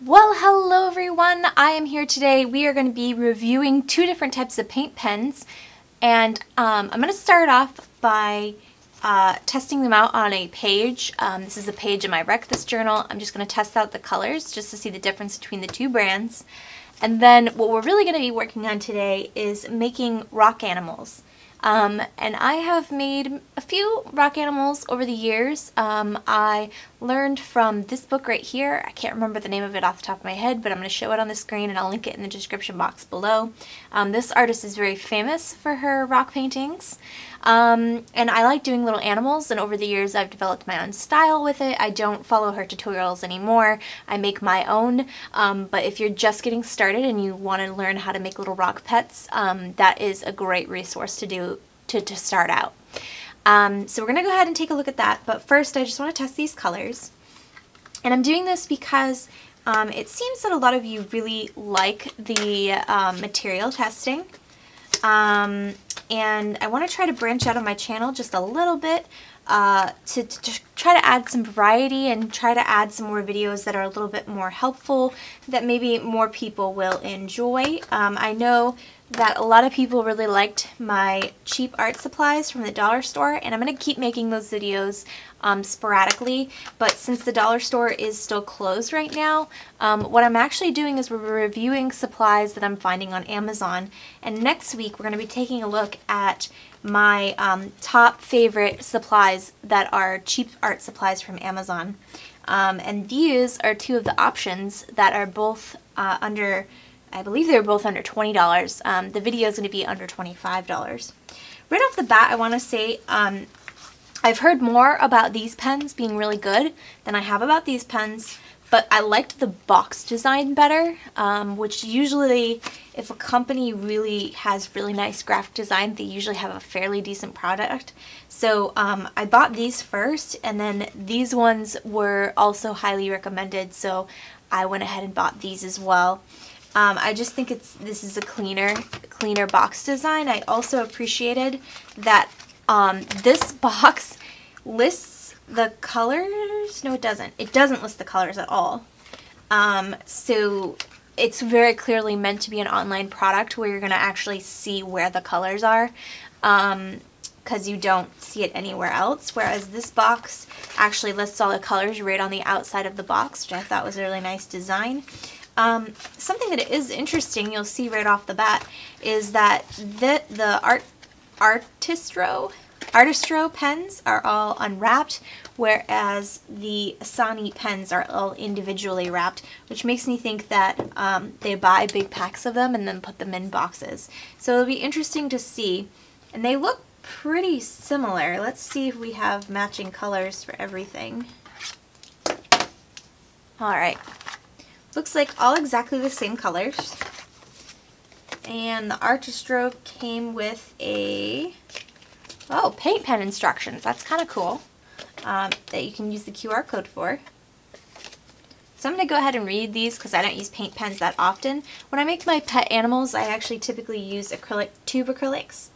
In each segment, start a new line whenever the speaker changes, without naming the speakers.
Well, hello everyone. I am here today. We are going to be reviewing two different types of paint pens, and I'm going to start off by testing them out on a page. This is a page in my Wreck This journal. I'm just going to test out the colors just to see the difference between the two brands. And then what we're really going to be working on today is making rock animals. And I have made a few rock animals over the years. I learned from this book right here. I can't remember the name of it off the top of my head, but I'm going to show it on the screen and I'll link it in the description box below. This artist is very famous for her rock paintings. And I like doing little animals, and over the years I've developed my own style with it. I don't follow her tutorials anymore. I make my own, but if you're just getting started and you want to learn how to make little rock pets, that is a great resource to do to start out. So we're going to go ahead and take a look at that, but first I just want to test these colors. And I'm doing this because it seems that a lot of you really like the material testing. And I want to try to branch out on my channel just a little bit to try to add some variety and try to add some more videos that are a little bit more helpful that maybe more people will enjoy. I know that a lot of people really liked my cheap art supplies from the dollar store, and I'm going to keep making those videos sporadically, but since the dollar store is still closed right now, what I'm actually doing is we're reviewing supplies that I'm finding on Amazon, and next week we're going to be taking a look at my top favorite supplies that are cheap art supplies from Amazon. And these are two of the options that are both under, I believe they're both under $20. The video is going to be under $25. Right off the bat, I want to say I've heard more about these pens being really good than I have about these pens, but I liked the box design better, which usually, if a company really has really nice graphic design, they usually have a fairly decent product. So I bought these first, and then these ones were also highly recommended, so I went ahead and bought these as well. I just think this is a cleaner box design. I also appreciated that this box lists the colors. No, it doesn't. It doesn't list the colors at all. So it's very clearly meant to be an online product where you're going to actually see where the colors are, because you don't see it anywhere else, whereas this box actually lists all the colors right on the outside of the box, which I thought was a really nice design. Something that is interesting, you'll see right off the bat, is that the Artistro pens are all unwrapped, whereas the Asani pens are all individually wrapped, which makes me think that they buy big packs of them and then put them in boxes. So it'll be interesting to see, and they look pretty similar. Let's see if we have matching colors for everything. Alright. Looks like all exactly the same colors. And the Artistro came with a paint pen instructions. That's kind of cool, that you can use the QR code for. So I'm going to go ahead and read these because I don't use paint pens that often. When I make my pet animals, I actually typically use tube acrylics.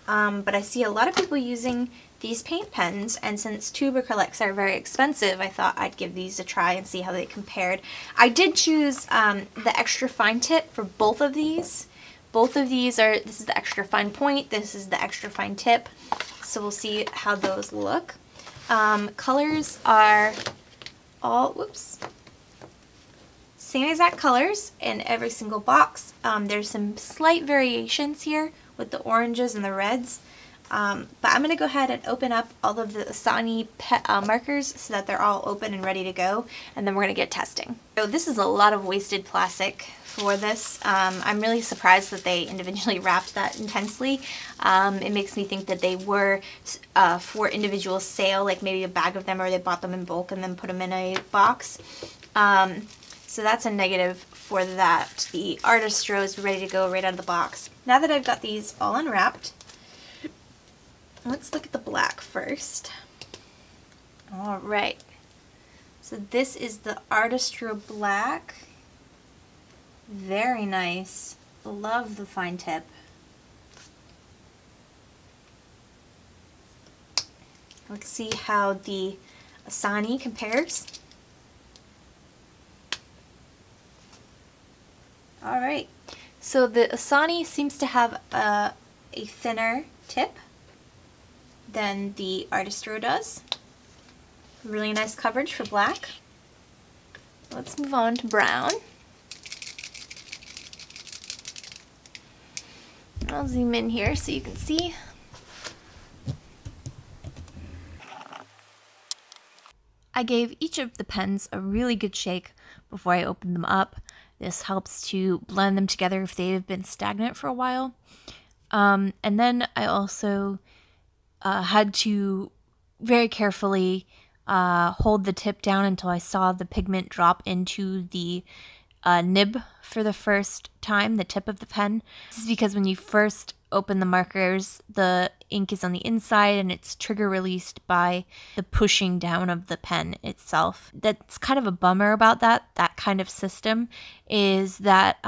But I see a lot of people using these paint pens, and since tube acrylics are very expensive, I thought I'd give these a try and see how they compared. I did choose the extra fine tip for both of these. Both of these are, this is the extra fine point, this is the extra fine tip. So we'll see how those look. Colors are all, same exact colors in every single box. There's some slight variations here with the oranges and the reds. But I'm going to go ahead and open up all of the Asani markers so that they're all open and ready to go, and then we're going to get testing. So this is a lot of wasted plastic for this. I'm really surprised that they individually wrapped that intensely. It makes me think that they were for individual sale, like maybe a bag of them, or they bought them in bulk and then put them in a box. So that's a negative for that. The Artistro is ready to go right out of the box. Now that I've got these all unwrapped, let's look at the black first. Alright, so this is the Artistro black. Very nice. Love the fine tip. Let's see how the Asani compares. Alright, so the Asani seems to have a thinner tip than the Artistro does. Really nice coverage for black. Let's move on to brown. I'll zoom in here so you can see. I gave each of the pens a really good shake before I opened them up. This helps to blend them together if they've been stagnant for a while. And then I also had to very carefully hold the tip down until I saw the pigment drop into the nib for the first time, the tip of the pen. This is because when you first open the markers, the ink is on the inside and it's trigger released by the pushing down of the pen itself. That's kind of a bummer about that kind of system, is that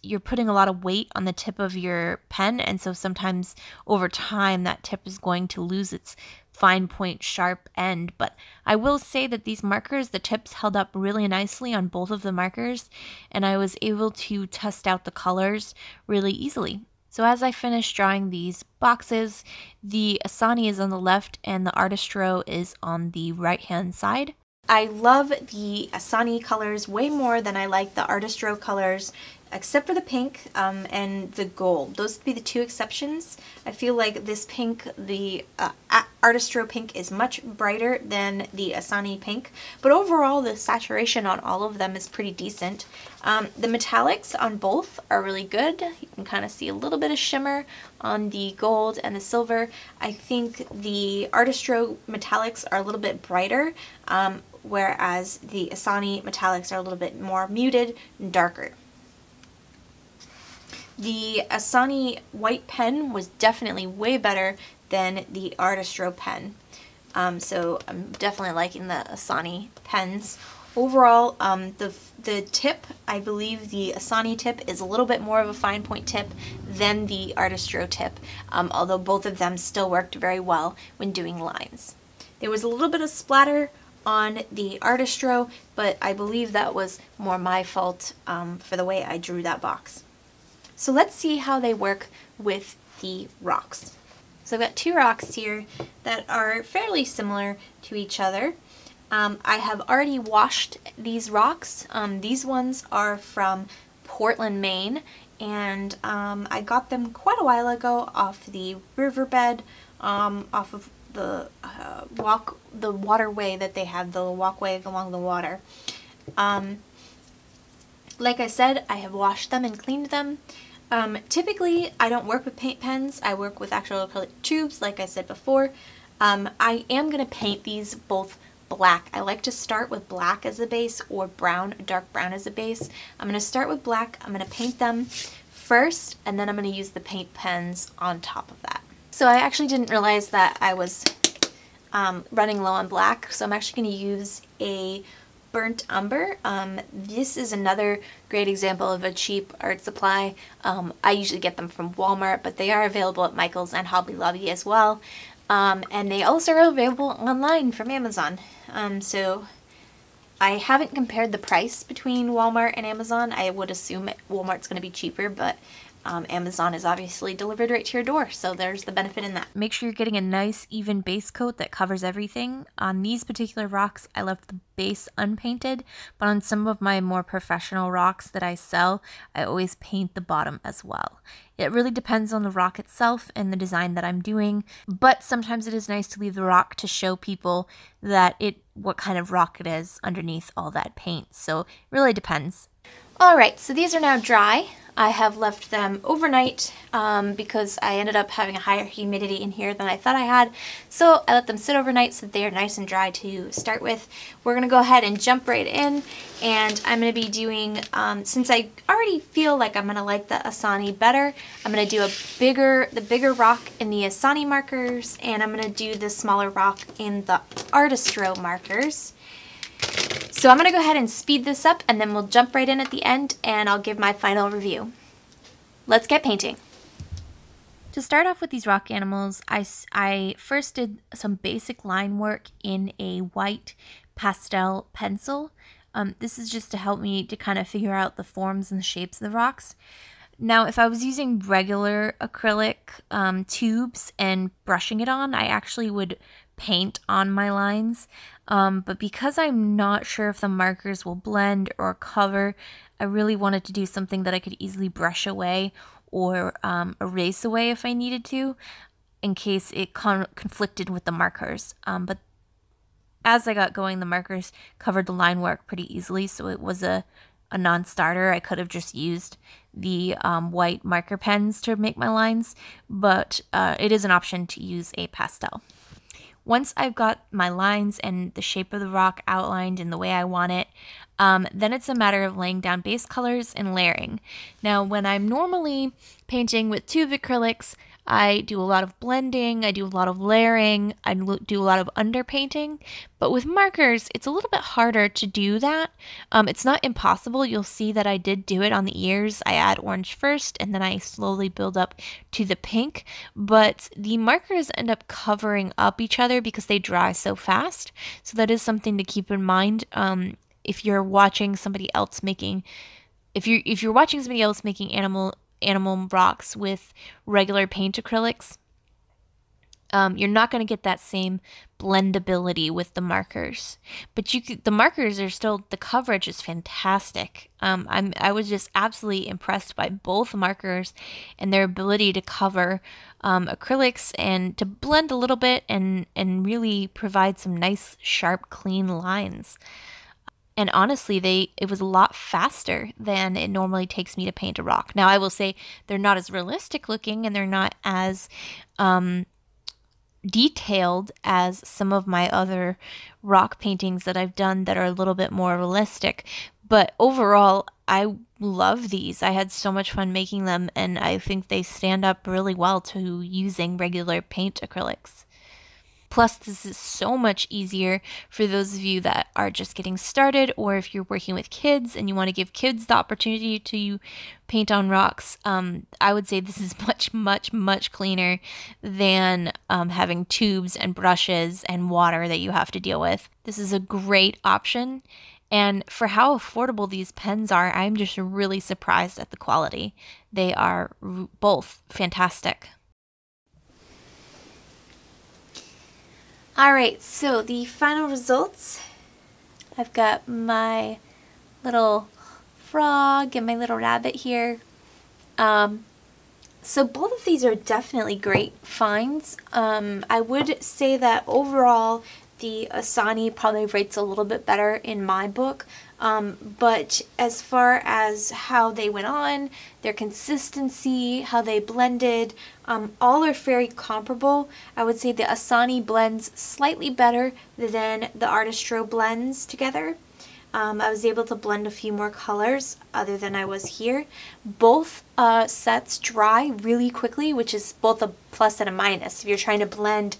you're putting a lot of weight on the tip of your pen, and so sometimes over time that tip is going to lose its fine point sharp end. But I will say that these markers, the tips held up really nicely on both of the markers, and I was able to test out the colors really easily. So as I finished drawing these boxes, the Asani is on the left and the Artistro is on the right hand side. I love the Asani colors way more than I like the Artistro colors, except for the pink and the gold. Those would be the two exceptions. I feel like this pink, the Artistro pink, is much brighter than the Asani pink, but overall the saturation on all of them is pretty decent. The metallics on both are really good. You can kind of see a little bit of shimmer on the gold and the silver. I think the Artistro metallics are a little bit brighter, whereas the Asani metallics are a little bit more muted and darker. The Asani white pen was definitely way better than the Artistro pen. So I'm definitely liking the Asani pens. Overall, the tip, I believe the Asani tip is a little bit more of a fine point tip than the Artistro tip, although both of them still worked very well when doing lines. There was a little bit of splatter on the Artistro, but I believe that was more my fault for the way I drew that box. So let's see how they work with the rocks. So I've got two rocks here that are fairly similar to each other. I have already washed these rocks. These ones are from Portland, Maine, and I got them quite a while ago off the riverbed, off of the waterway that they have, the walkway along the water. Like I said, I have washed them and cleaned them. Typically, I don't work with paint pens. I work with actual acrylic tubes, like I said before. I am going to paint these both black. I like to start with black as a base or brown, dark brown as a base. I'm going to start with black. I'm going to paint them first, and then I'm going to use the paint pens on top of that. So I actually didn't realize that I was running low on black, so I'm actually going to use a burnt umber. This is another great example of a cheap art supply. I usually get them from Walmart, but they are available at Michael's and Hobby Lobby as well. And they also are available online from Amazon. So I haven't compared the price between Walmart and Amazon. I would assume Walmart's going to be cheaper, but Amazon is obviously delivered right to your door, so there's the benefit in that. Make sure you're getting a nice even base coat that covers everything. On these particular rocks, I left the base unpainted, but on some of my more professional rocks that I sell, I always paint the bottom as well. It really depends on the rock itself and the design that I'm doing, but sometimes it is nice to leave the rock to show people that what kind of rock it is underneath all that paint, so it really depends. Alright, so these are now dry. I have left them overnight because I ended up having a higher humidity in here than I thought I had. So I let them sit overnight so they are nice and dry to start with. We're going to go ahead and jump right in, and I'm going to be doing, since I already feel like I'm going to like the Asani better, I'm going to do the bigger rock in the Asani markers, and I'm going to do the smaller rock in the Artistro markers. So I'm going to go ahead and speed this up, and then we'll jump right in at the end and I'll give my final review. Let's get painting. To start off with these rock animals, I first did some basic line work in a white pastel pencil.
This is just to help me to kind of figure out the forms and the shapes of the rocks. Now, if I was using regular acrylic tubes and brushing it on, I actually would paint on my lines. But because I'm not sure if the markers will blend or cover, I really wanted to do something that I could easily brush away or erase away if I needed to, in case it conflicted with the markers. But as I got going, the markers covered the line work pretty easily, so it was a non-starter. I could have just used the white marker pens to make my lines, but it is an option to use a pastel. Once I've got my lines and the shape of the rock outlined in the way I want it, then it's a matter of laying down base colors and layering. Now, when I'm normally painting with tube acrylics, I do a lot of blending, I do a lot of layering, I do a lot of underpainting, but with markers, it's a little bit harder to do that. It's not impossible. You'll see that I did do it on the ears. I add orange first, and then I slowly build up to the pink, but the markers end up covering up each other because they dry so fast, so that is something to keep in mind. If you're watching somebody else making, if you're watching somebody else making animal rocks with regular paint acrylics, you're not going to get that same blendability with the markers. But the markers are still, the coverage is fantastic. I was just absolutely impressed by both markers and their ability to cover acrylics and to blend a little bit and really provide some nice, sharp, clean lines. And honestly, it was a lot faster than it normally takes me to paint a rock. Now, I will say they're not as realistic looking and they're not as detailed as some of my other rock paintings that I've done that are a little bit more realistic. But overall, I love these. I had so much fun making them, and I think they stand up really well to using regular paint acrylics. Plus, this is so much easier for those of you that are just getting started, or if you're working with kids and you want to give kids the opportunity to paint on rocks. I would say this is much, much, much cleaner than having tubes and brushes and water that you have to deal with. This is a great option. And for how affordable these pens are, I'm just really surprised at the quality. They are both fantastic.
Alright, so the final results. I've got my little frog and my little rabbit here. So both of these are definitely great finds. I would say that overall the Asani probably rates a little bit better in my book, but as far as how they went on, their consistency, how they blended, all are very comparable. I would say the Asani blends slightly better than the Artistro blends together. I was able to blend a few more colors other than I was here. Both sets dry really quickly, which is both a plus and a minus. If you're trying to blend,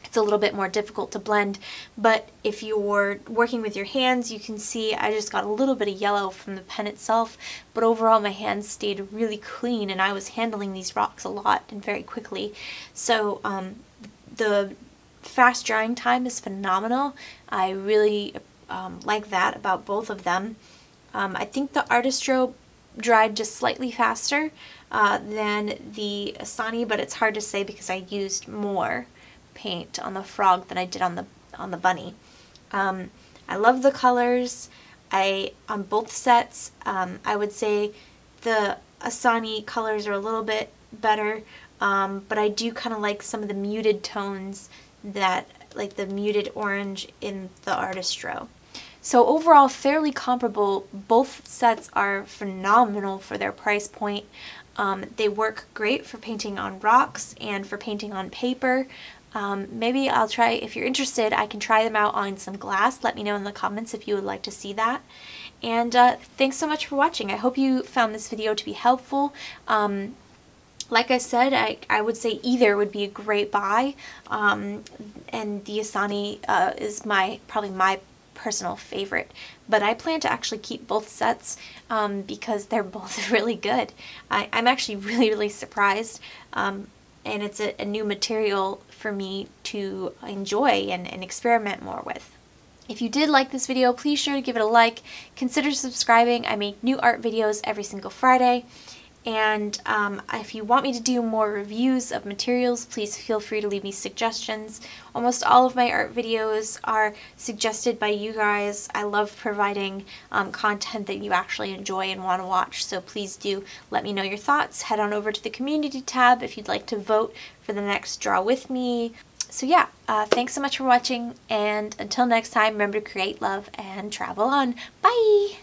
it's a little bit more difficult to blend, but if you're working with your hands, you can see I just got a little bit of yellow from the pen itself, but overall my hands stayed really clean and I was handling these rocks a lot and very quickly. So the fast drying time is phenomenal. I really like that about both of them. I think the Artistro dried just slightly faster than the Asani, but it's hard to say because I used more paint on the frog than I did on the bunny. I love the colors. On both sets, I would say the Asani colors are a little bit better, but I do kind of like some of the muted tones, that like the muted orange in the Artistro. So overall, fairly comparable. Both sets are phenomenal for their price point. They work great for painting on rocks and for painting on paper. Maybe I'll try, if you're interested, I can try them out on some glass. Let me know in the comments if you would like to see that. And thanks so much for watching. I hope you found this video to be helpful. Like I said, I would say either would be a great buy. And the Asani is probably my personal favorite. But I plan to actually keep both sets because they're both really good. I'm actually really, really surprised. And it's a new material for me to enjoy and experiment more with. If you did like this video, please sure to give it a like. Consider subscribing. I make new art videos every single Friday. And if you want me to do more reviews of materials, please feel free to leave me suggestions. Almost all of my art videos are suggested by you guys. I love providing content that you actually enjoy and want to watch, so please do let me know your thoughts. Head on over to the community tab if you'd like to vote for the next Draw With Me. So yeah, thanks so much for watching, and until next time, remember to create, love, and travel on. Bye!